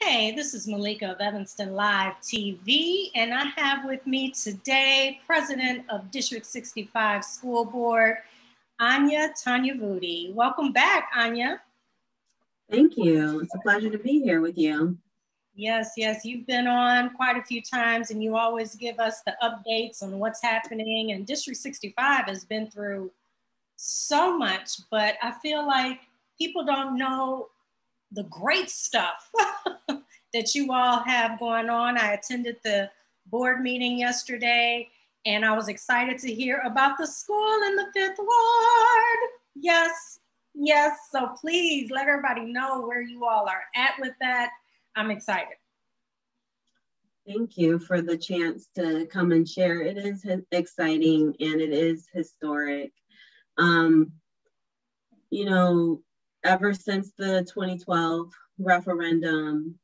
Hey, this is Malika of Evanston Live TV, and I have with me today President of District 65 School Board, Anya Tanyavutti. Welcome back, Anya. Thank you. It's a pleasure to be here with you. Yes, you've been on quite a few times, and you always give us the updates on what's happening. And District 65 has been through so much, but I feel like people don't know the great stuff that you all have going on. I attended the board meeting yesterday, and I was excited to hear about the school in the 5th Ward. Yes. So please let everybody know where you all are at with that. I'm excited. Thank you for the chance to come and share. It is exciting and it is historic. Ever since the 2012 referendum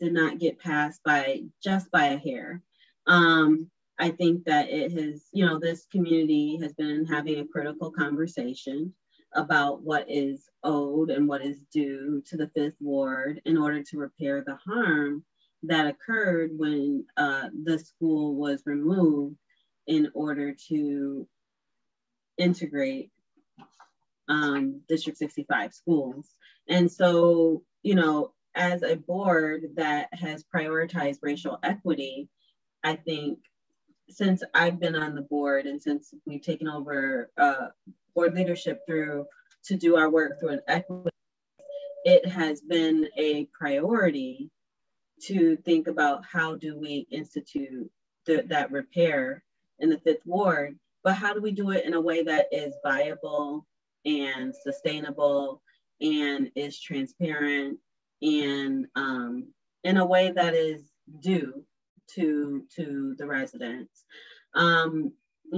did not get passed by a hair, I think that it has, this community has been having a critical conversation about what is owed and what is due to the 5th Ward in order to repair the harm that occurred when the school was removed in order to integrate District 65 schools. And so, as a board that has prioritized racial equity, I think since I've been on the board and since we've taken over board leadership to do our work through an equity, it has been a priority to think about how do we institute that repair in the 5th Ward, but how do we do it in a way that is viable and sustainable and is transparent and in a way that is due to the residents. And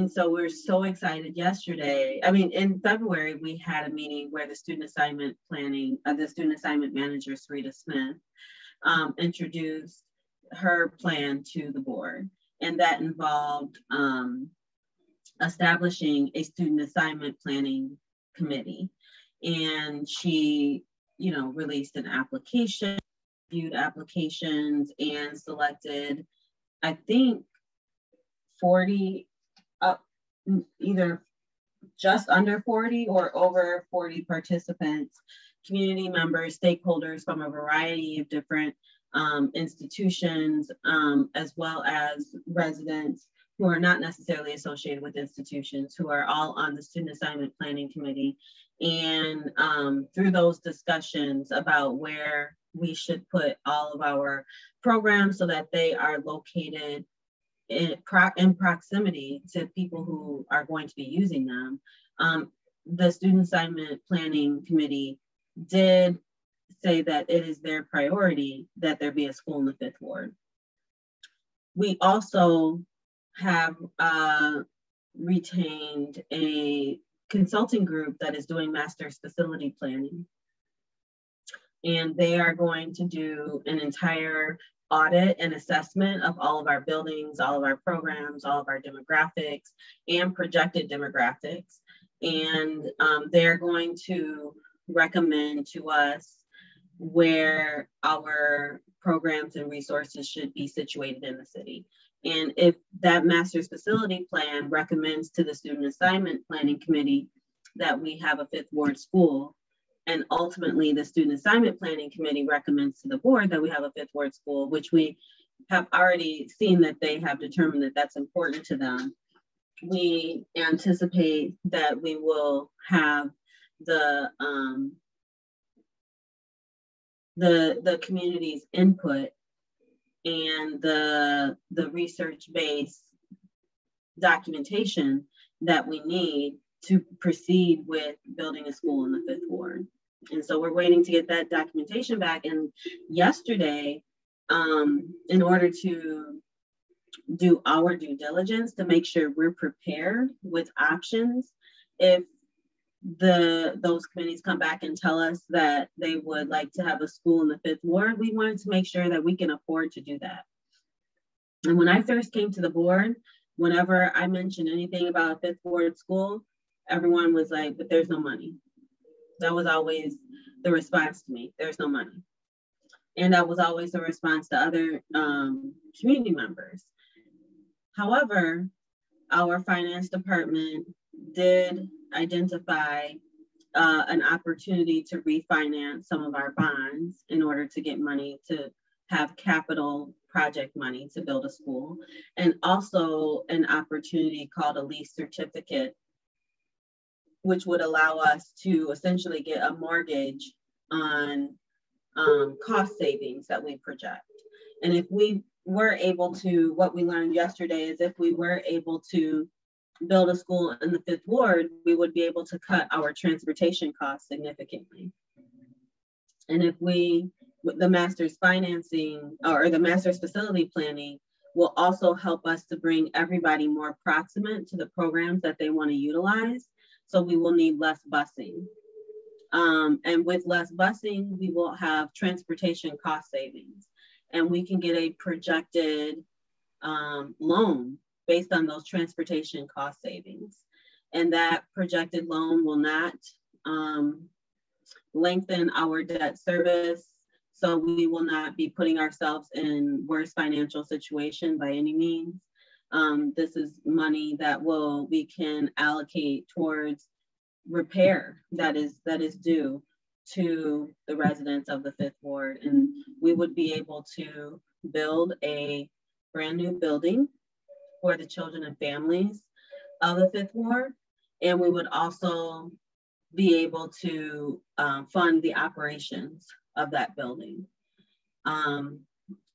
so we're so excited yesterday. In February, we had a meeting where the student assignment manager, Sarita Smith, introduced her plan to the board. And that involved establishing a student assignment planning committee. And she, released an application, viewed applications, and selected, I think, 40, either just under 40 or over 40 participants, community members, stakeholders from a variety of different institutions, as well as residents who are not necessarily associated with institutions, who are all on the Student Assignment Planning Committee. And through those discussions about where we should put all of our programs so that they are located in proximity to people who are going to be using them, the Student Assignment Planning Committee did say that it is their priority that there be a school in the 5th Ward. We also have retained a consulting group that is doing master's facility planning. And they are going to do an entire audit and assessment of all of our buildings, all of our programs, all of our demographics and projected demographics. And they're going to recommend to us where our programs and resources should be situated in the city. And if that master's facility plan recommends to the Student Assignment Planning Committee that we have a 5th Ward school, and ultimately the Student Assignment Planning Committee recommends to the board that we have a 5th Ward school, which we have already seen that they have determined that that's important to them, we anticipate that we will have the community's input and the research-based documentation that we need to proceed with building a school in the 5th Ward. And so we're waiting to get that documentation back. And yesterday, in order to do our due diligence to make sure we're prepared with options, if those committees come back and tell us that they would like to have a school in the 5th Ward, we wanted to make sure that we can afford to do that. And when I first came to the board, whenever I mentioned anything about a 5th Ward school, everyone was like, but there's no money. That was always the response to me. There's no money. And that was always a response to other community members. However, our finance department did identify an opportunity to refinance some of our bonds in order to get money to have capital project money to build a school, and also an opportunity called a lease certificate, which would allow us to essentially get a mortgage on cost savings that we project. And if we were able to, what we learned yesterday is if we were able to build a school in the 5th Ward, we would be able to cut our transportation costs significantly. And if we, the master's financing or the master's facility planning will also help us to bring everybody more proximate to the programs that they want to utilize. So we will need less busing. And with less busing, we will have transportation cost savings. And we can get a projected loan based on those transportation cost savings. And that projected loan will not lengthen our debt service. So we will not be putting ourselves in worse financial situation by any means. This is money that we can allocate towards repair that is due to the residents of the 5th Ward. And we would be able to build a brand new building for the children and families of the 5th Ward. And we would also be able to fund the operations of that building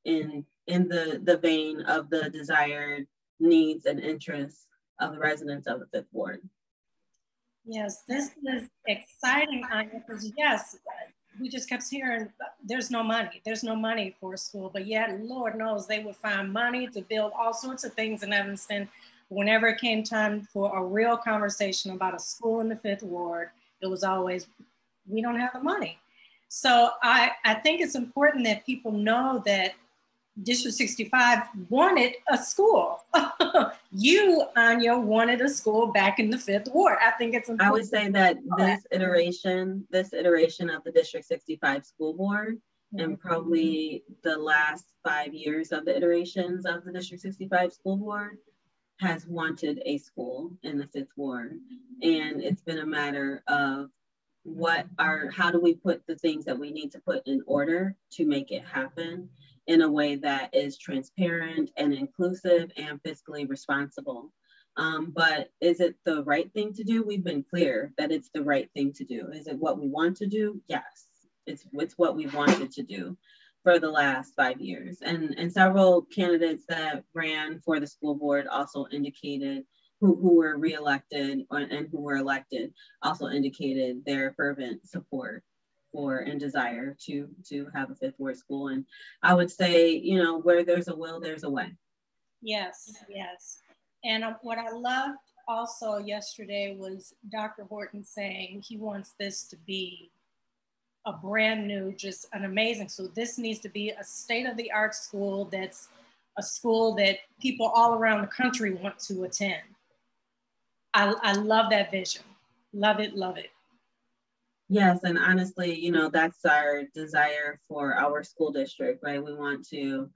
in the vein of the desired needs and interests of the residents of the 5th Ward. Yes, this is exciting, Anya, because yes, we just kept hearing there's no money for a school, but yet Lord knows they would find money to build all sorts of things in Evanston. Whenever it came time for a real conversation about a school in the 5th Ward, it was always, we don't have the money. So I think it's important that people know that District 65 wanted a school. You, Anya, wanted a school back in the 5th Ward. I think it's important. I would say that this iteration of the District 65 School Board, and probably the last 5 years of the iterations of the District 65 School Board, has wanted a school in the 5th Ward. And it's been a matter of how do we put the things that we need to put in order to make it happen in a way that is transparent and inclusive and fiscally responsible. But is it the right thing to do? We've been clear that it's the right thing to do. Is it what we want to do? Yes, it's what we wanted to do for the last 5 years. And several candidates that ran for the school board also indicated, who were reelected and who were elected, also indicated their fervent support for and desire to have a 5th Ward school. And I would say, where there's a will, there's a way. Yes, yes. And what I loved also yesterday was Dr. Horton saying he wants this to be a brand new, just an amazing school. This needs to be a state-of-the-art school that's a school that people all around the country want to attend. I love that vision. Love it, love it. Yes, and honestly, that's our desire for our school district, right? We want to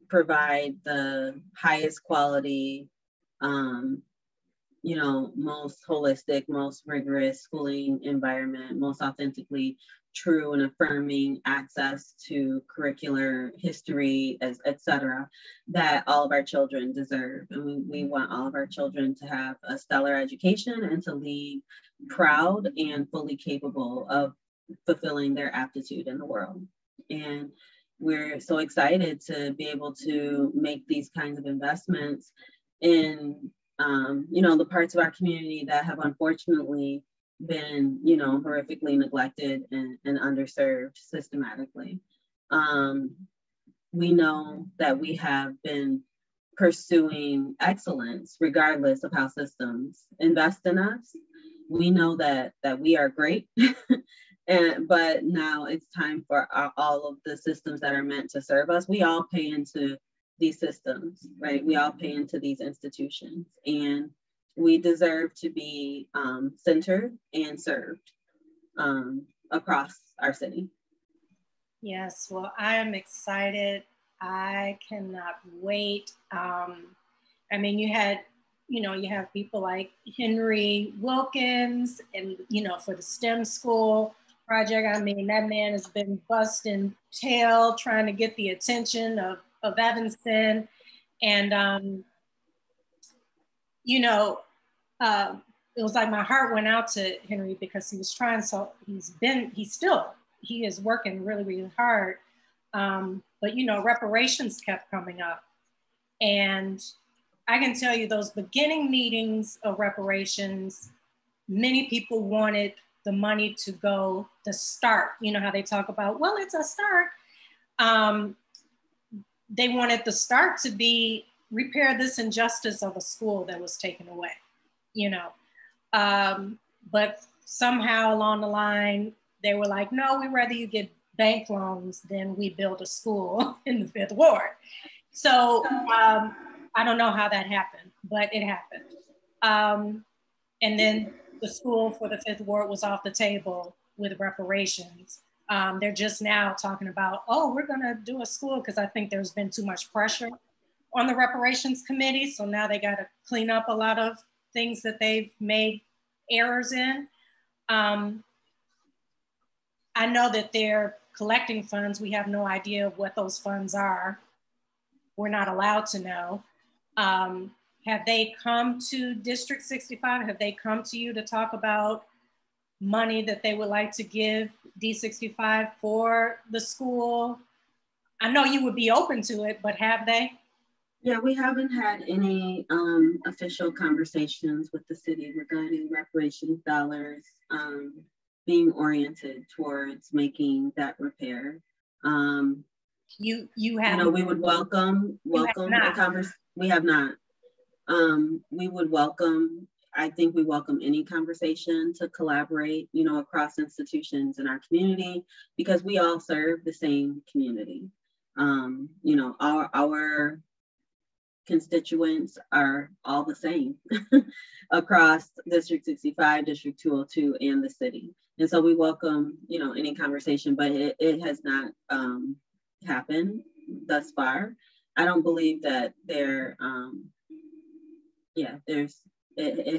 provide the highest quality, most holistic, most rigorous schooling environment, most authentically true and affirming access to curricular history, et cetera, that all of our children deserve. And we want all of our children to have a stellar education and to leave proud and fully capable of fulfilling their aptitude in the world. And we're so excited to be able to make these kinds of investments in the parts of our community that have unfortunately been, horrifically neglected and underserved systematically. We know that we have been pursuing excellence regardless of how systems invest in us. We know that we are great, but now it's time for all of the systems that are meant to serve us. We all pay into these systems, right? We all pay into these institutions, and we deserve to be centered and served across our city. Yes, well, I am excited. I cannot wait. I mean, you have people like Henry Wilkins and, for the STEM school project. I mean, that man has been busting tail trying to get the attention of Evanston. And, it was like my heart went out to Henry because he was trying so, he is working really, really hard. But, reparations kept coming up. And I can tell you those beginning meetings of reparations, many people wanted the money to go to start. You know how they talk about, well, it's a start. They wanted the start to be repair this injustice of a school that was taken away, But somehow along the line, they were like, no, we'd rather you get bank loans than we build a school in the 5th Ward. So I don't know how that happened, but it happened. And then the school for the 5th Ward was off the table with reparations. They're just now talking about, oh, we're gonna do a school because I think there's been too much pressure on the Reparations Committee. So now they gotta clean up a lot of things that they've made errors in. I know that they're collecting funds. We have no idea what those funds are. We're not allowed to know. Have they come to District 65? Have they come to you to talk about money that they would like to give D65 for the school? I know you would be open to it, but have they? Yeah, we haven't had any official conversations with the city regarding reparations dollars being oriented towards making that repair. You have. We would welcome a conversation. We have not. We would welcome. I think we welcome any conversation to collaborate, across institutions in our community, because we all serve the same community. Our constituents are all the same across District 65, District 202, and the city. And so we welcome, any conversation, but it has not happened thus far. I don't believe that it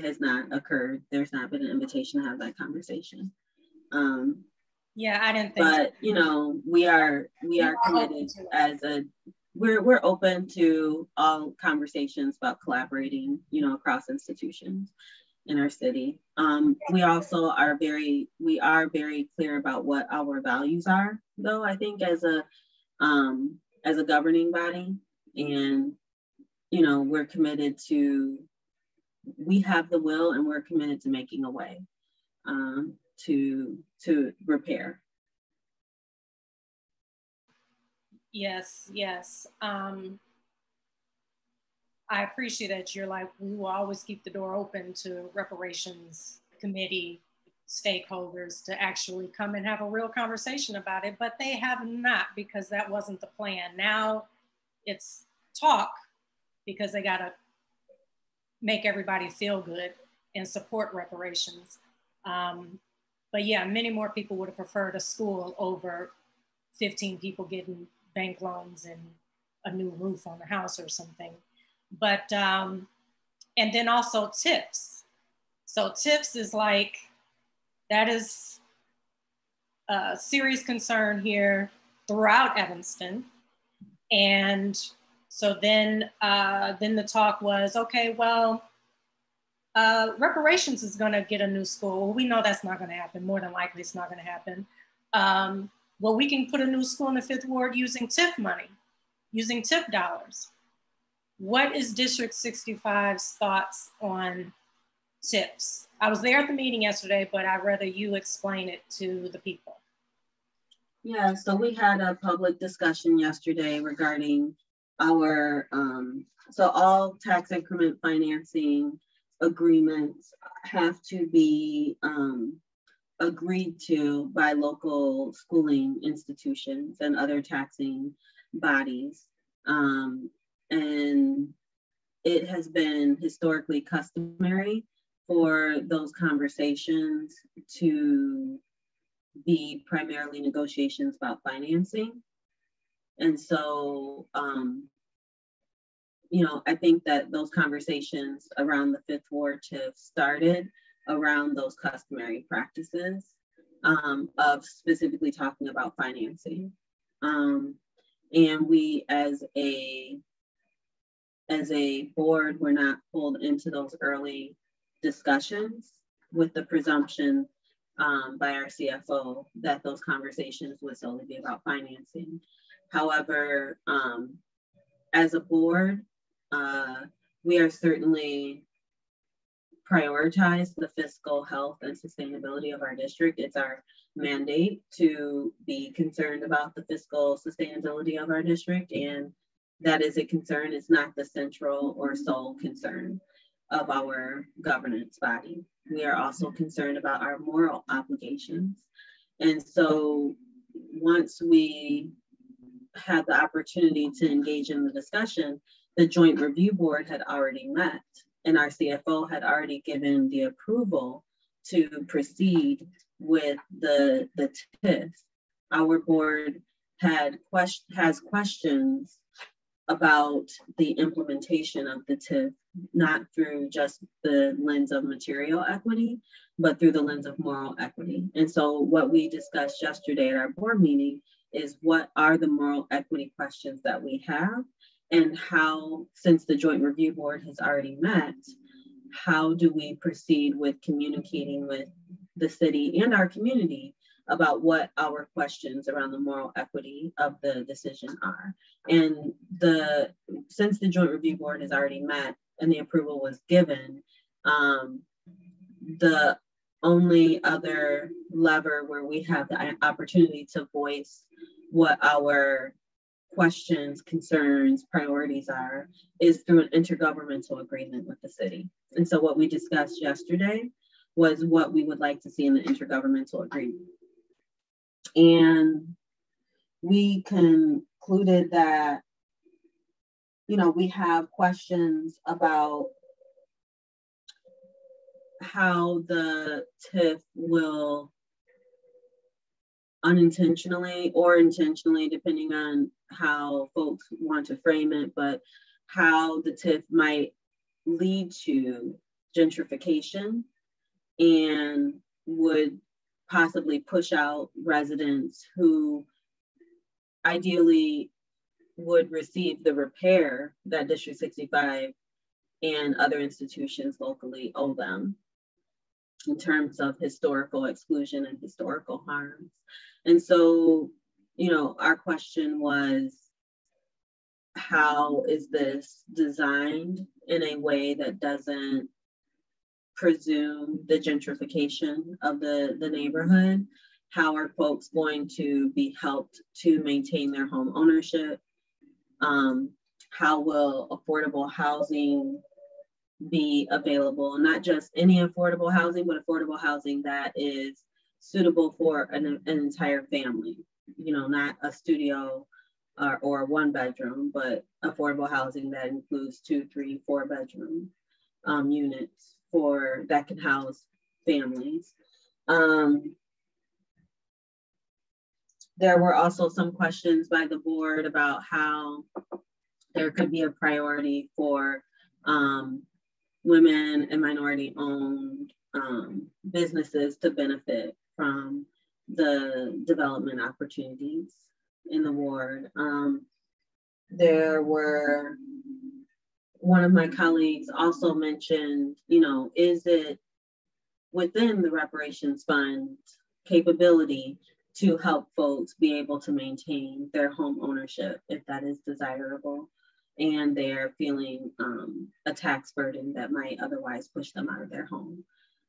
has not occurred. There's not been an invitation to have that conversation. Yeah, I didn't think. But we are committed we're open to all conversations about collaborating, across institutions in our city. We also are very clear about what our values are, though, I think as a governing body, and we're committed to. We have the will, and we're committed to making a way to repair. Yes. I appreciate that you're like, we will always keep the door open to Reparations Committee stakeholders to actually come and have a real conversation about it, but they have not, because that wasn't the plan. Now it's talk because they got to make everybody feel good and support reparations. But yeah, many more people would have preferred a school over 15 people getting bank loans and a new roof on the house or something. But, and then also TIFs. So TIFs is like, that is a serious concern here throughout Evanston. And so then the talk was, okay, well, reparations is gonna get a new school. Well, we know that's not gonna happen. More than likely it's not gonna happen. Well, we can put a new school in the 5th Ward using TIF money, using TIF dollars. What is District 65's thoughts on TIFs? I was there at the meeting yesterday, but I'd rather you explain it to the people. Yeah, so we had a public discussion yesterday regarding our, so all tax increment financing agreements have to be agreed to by local schooling institutions and other taxing bodies. And it has been historically customary for those conversations to be primarily negotiations about financing. And so, you know, I think that those conversations around the Fifth Ward TIF started around those customary practices of specifically talking about financing. And we as a board were not pulled into those early discussions with the presumption by our CFO that those conversations would solely be about financing. However, as a board, we are certainly prioritize the fiscal health and sustainability of our district. It's our mandate to be concerned about the fiscal sustainability of our district, and that is a concern. It's not the central or sole concern of our governance body. We are also concerned about our moral obligations. And so once we had the opportunity to engage in the discussion, the Joint Review Board had already met, and our CFO had already given the approval to proceed with the TIF. Our board has questions about the implementation of the TIF, not through just the lens of material equity, but through the lens of moral equity. And so what we discussed yesterday at our board meeting is what are the moral equity questions that we have, and how, since the Joint Review Board has already met, how do we proceed with communicating with the city and our community about what our questions around the moral equity of the decision are. And since the Joint Review Board has already met and the approval was given, the only other lever where we have the opportunity to voice what our questions, concerns, priorities are is through an intergovernmental agreement with the city. And so what we discussed yesterday was what we would like to see in the intergovernmental agreement. And we concluded that, you know, we have questions about how the TIF will unintentionally or intentionally, depending on how folks want to frame it, but how the TIF might lead to gentrification and would possibly push out residents who ideally would receive the repair that District 65 and other institutions locally owe them in terms of historical exclusion and historical harms. And so, you know, our question was, how is this designed in a way that doesn't presume the gentrification of the neighborhood? How are folks going to be helped to maintain their home ownership? How will affordable housing be available? Not just any affordable housing, but affordable housing that is suitable for an entire family. You know, not a studio or one bedroom, but affordable housing that includes 2, 3, 4 bedroom units that can house families. There were also some questions by the board about how there could be a priority for women and minority-owned businesses to benefit from the development opportunities in the ward. One of my colleagues also mentioned, you know, is it within the reparations fund capability to help folks be able to maintain their home ownership if that is desirable and they're feeling a tax burden that might otherwise push them out of their home.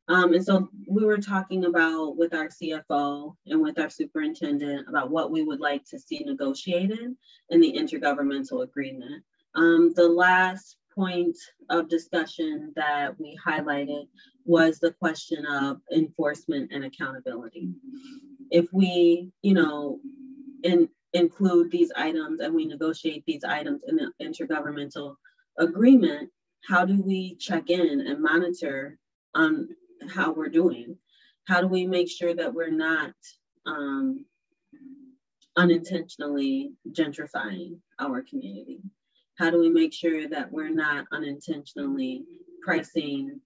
And so we were talking about with our CFO and with our superintendent about what we would like to see negotiated in the intergovernmental agreement. The last point of discussion that we highlighted was the question of enforcement and accountability. If we, you know, include these items and we negotiate these items in the intergovernmental agreement, how do we check in and monitor on how we're doing? How do we make sure that we're not unintentionally gentrifying our community? How do we make sure that we're not unintentionally pricing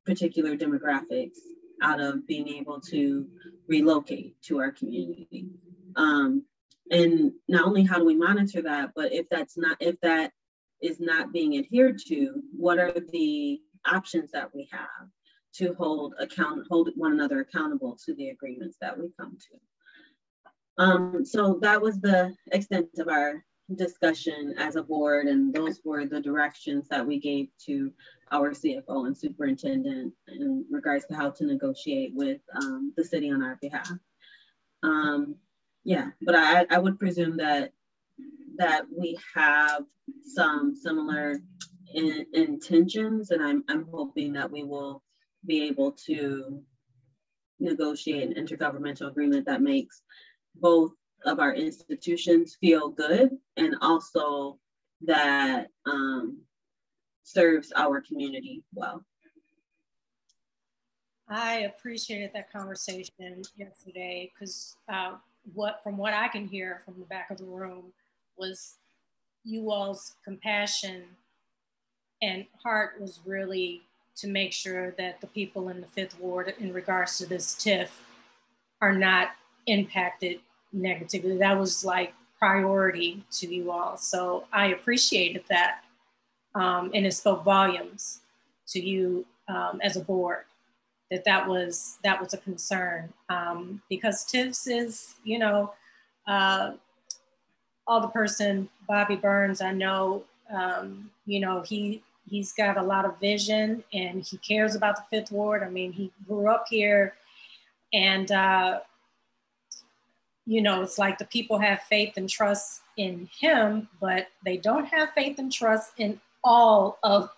particular demographics out of being able to relocate to our community? And not only how do we monitor that, but if that is not being adhered to, what are the options that we have to hold one another accountable to the agreements that we come to? So that was the extent of our discussion as a board, and those were the directions that we gave to our CFO and superintendent in regards to how to negotiate with the city on our behalf. Yeah, but I would presume that we have some similar intentions, and I'm hoping that we will be able to negotiate an intergovernmental agreement that makes both of our institutions feel good, and also that serves our community well. I appreciated that conversation yesterday, because from what I can hear from the back of the room was you all's compassion and heart was really to make sure that the people in the 5th Ward in regards to this TIF are not impacted negatively. That was like priority to you all. So I appreciated that. And it spoke volumes to you as a board, that was a concern, because TIFs is, you know, Alderperson Bobby Burns, I know, you know, he's got a lot of vision and he cares about the 5th Ward. I mean, he grew up here, and you know, it's like the people have faith and trust in him, but they don't have faith and trust in all of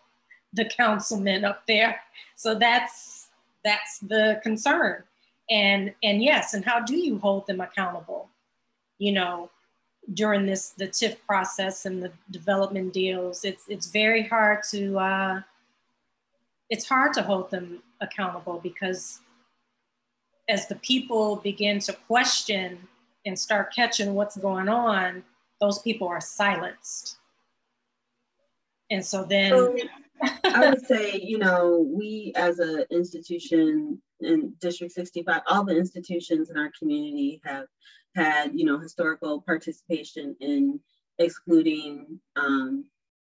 the councilmen up there. So that's the concern. And yes, and how do you hold them accountable, you know, during the TIF process and the development deals? It's very hard to, it's hard to hold them accountable, because as the people begin to question and start catching what's going on, those people are silenced. And so then... So, I would say, you know, we as an institution in District 65, all the institutions in our community have had, you know, historical participation in excluding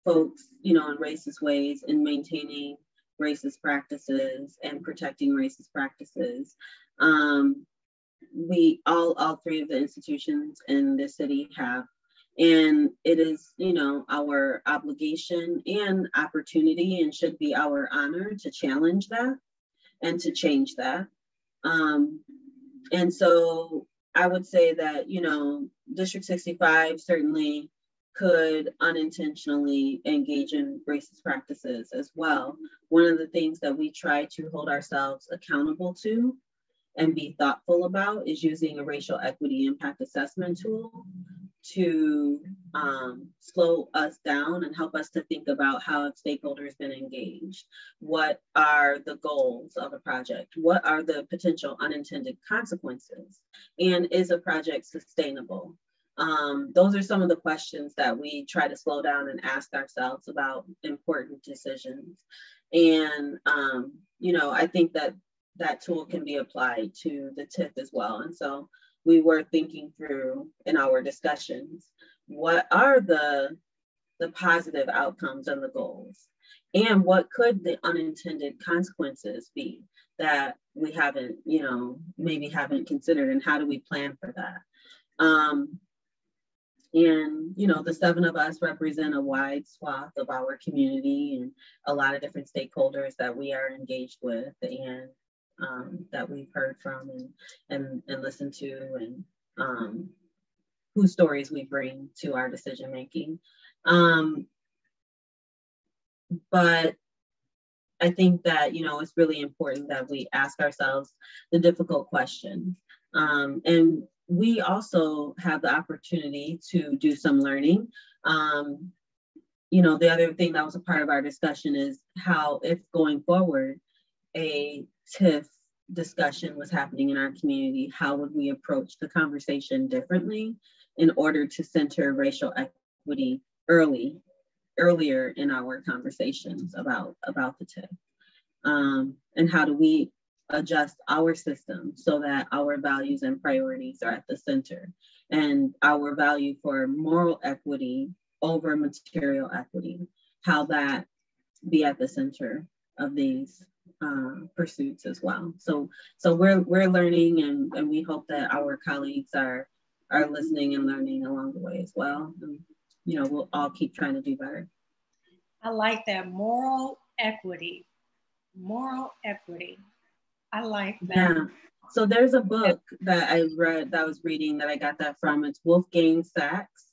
folks, you know, in racist ways, and maintaining racist practices and protecting racist practices. We all 3 of the institutions in the city have, and it is, you know, our obligation and opportunity, and should be our honor, to challenge that and to change that. And so I would say that, you know, District 65 certainly could unintentionally engage in racist practices as well. One of the things that we try to hold ourselves accountable to and be thoughtful about is using a racial equity impact assessment tool to slow us down and help us to think about how have stakeholders been engaged. What are the goals of a project? What are the potential unintended consequences? And is a project sustainable? Those are some of the questions that we try to slow down and ask ourselves about important decisions. And, you know, I think that tool can be applied to the TIF as well. And so we were thinking through in our discussions, what are the positive outcomes and the goals? And what could the unintended consequences be that we haven't, you know, maybe haven't considered, and how do we plan for that? And, you know, the 7 of us represent a wide swath of our community and a lot of different stakeholders that we are engaged with, and that we've heard from and listened to, and whose stories we bring to our decision making. But I think that, you know, it's really important that we ask ourselves the difficult questions. And we also have the opportunity to do some learning. You know, the other thing that was a part of our discussion is how, if going forward, a TIF discussion was happening in our community, how would we approach the conversation differently in order to center racial equity earlier in our conversations about the TIF? And how do we adjust our system so that our values and priorities are at the center, and our value for moral equity over material equity, how that be at the center of these pursuits as well. So we're learning, and we hope that our colleagues are listening and learning along the way as well. And, you know, we'll all keep trying to do better. I like that, moral equity. Moral equity. I like that. Yeah. So there's a book that I was reading that I got that from. It's Wolfgang Sachs,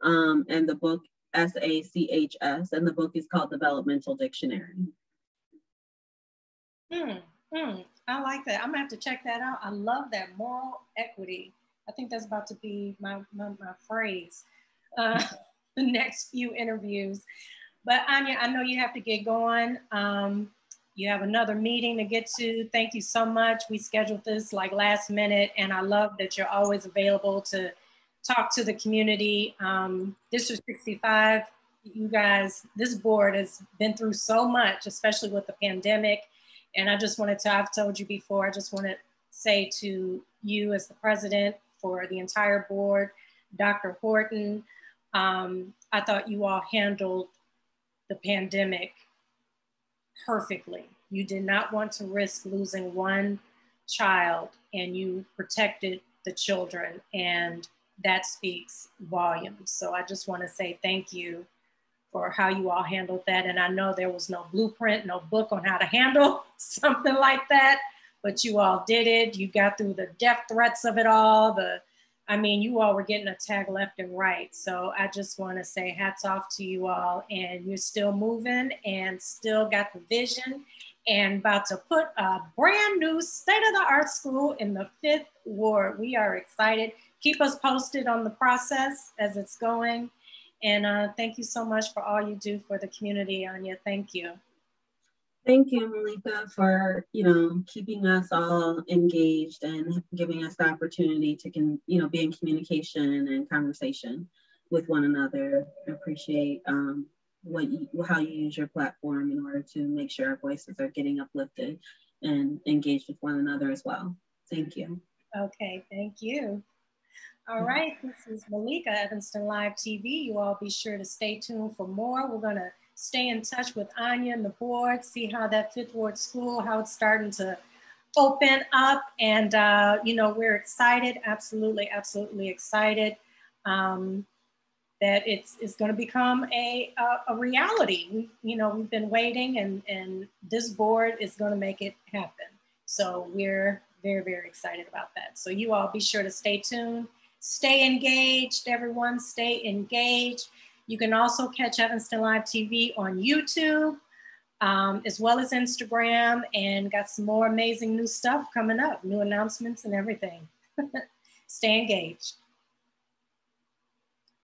and the book SACHS, and the book is called Developmental Dictionary. I like that. I'm gonna have to check that out. I love that, moral equity. I think that's about to be my phrase the next few interviews. But Anya, I know you have to get going. You have another meeting to get to. Thank you so much. We scheduled this like last minute, and I love that you're always available to talk to the community. District 65, you guys, this board has been through so much, especially with the pandemic. And I just wanted to, I've told you before, I just want to say to you as the president, for the entire board, Dr. Horton, I thought you all handled the pandemic perfectly. You did not want to risk losing one child, and you protected the children, and that speaks volumes. So I just want to say thank you for how you all handled that. And I know there was no blueprint, no book on how to handle something like that, but you all did it. You got through the death threats of it all. I mean, you all were getting attacked left and right. So I just want to say hats off to you all, and you're still moving and still got the vision, and about to put a brand new state-of-the-art school in the 5th Ward. We are excited. Keep us posted on the process as it's going. And thank you so much for all you do for the community, Anya. Thank you. Thank you, Malika, for, you know, keeping us all engaged and giving us the opportunity to be in communication and conversation with one another. I appreciate how you use your platform in order to make sure our voices are getting uplifted and engaged with one another as well. Thank you. Okay, thank you. All right, this is Malika, Evanston Live TV. You all be sure to stay tuned for more. We're gonna stay in touch with Anya and the board, see how that 5th Ward school, how it's starting to open up. And, you know, we're excited, absolutely, absolutely excited that it's gonna become a reality. We've been waiting, and this board is gonna make it happen. So we're very, very excited about that. So you all be sure to stay tuned. Stay engaged, everyone, stay engaged. You can also catch Evanston Live TV on YouTube, as well as Instagram, and got some more amazing new stuff coming up, new announcements and everything. Stay engaged.